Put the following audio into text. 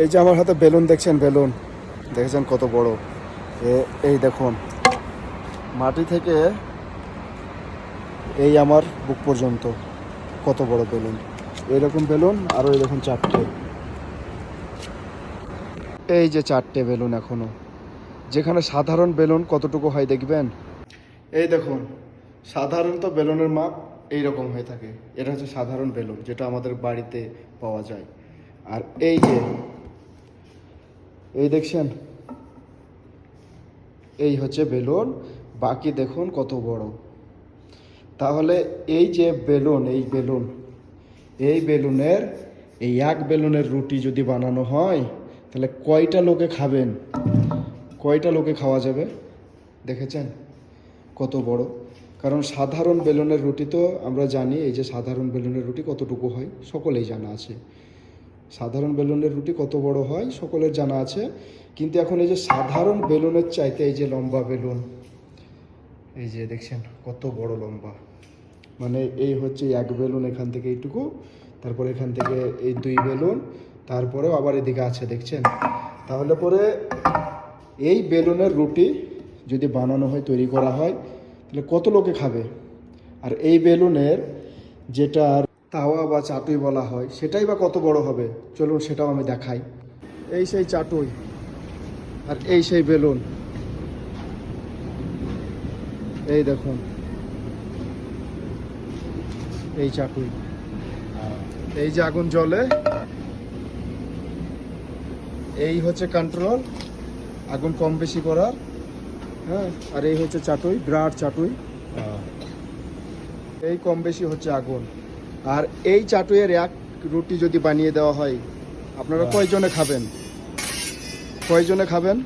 এই যে আমার হাতে বেলুন দেখছেন, বেলুন দেখেছেন কত বড়। এই দেখুন, মাটি থেকে এই আমার বুক পর্যন্ত কত বড় বেলুন। এইরকম বেলুন আরও এই দেখুন চারটে, এই যে চারটে বেলুন এখনো। যেখানে সাধারণ বেলুন কতটুকু হয় দেখবেন, এই দেখুন সাধারণত বেলুনের মাপ এইরকম হয়ে থাকে। এটা হচ্ছে সাধারণ বেলুন যেটা আমাদের বাড়িতে পাওয়া যায়। আর এই যে এই দেখছেন, এই হচ্ছে বেলুন, বাকি দেখুন কত বড়। তাহলে এই যে বেলুন, এই বেলুনের এই এক বেলুনের রুটি যদি বানানো হয় তাহলে কয়টা লোকে খাবেন, কয়টা লোকে খাওয়া যাবে দেখেছেন কত বড়। কারণ সাধারণ বেলুনের রুটি তো আমরা জানি, এই যে সাধারণ বেলুনের রুটি কতটুকু হয় সকলেই জানা আছে। সাধারণ বেলুনের রুটি কত বড় হয় সকলের জানা আছে। কিন্তু এখন এই যে সাধারণ বেলুনের চাইতে এই যে লম্বা বেলুন, এই যে দেখছেন কত বড় লম্বা, মানে এই হচ্ছে এক বেলুন, এখান থেকে এইটুকু, তারপর এখান থেকে এই দুই বেলুন, তারপরেও আবার এদিকে আছে দেখছেন। তাহলে পরে এই বেলুনের রুটি যদি বানানো হয়, তৈরি করা হয়, তাহলে কত লোকে খাবে। আর এই বেলুনের যেটা তাওয়া বা চাটুই বলা হয় সেটাই বা কত বড় হবে, চলুন সেটাও আমি দেখাই। এই সেই চাটুই আর এই সেই বেলুন, এই দেখুন এই চাটুই, এই যে আগুন জ্বলে, এই হচ্ছে কন্ট্রোল আগুন কম বেশি করার। হ্যাঁ, আর এই হচ্ছে চাটুই, বিরাট চাটুই, এই কম বেশি হচ্ছে আগুন। আর এই চাটুইয়ের এক রুটি যদি বানিয়ে দেওয়া হয়, আপনারা কয়জনে খাবেন, কয়জনে খাবেন?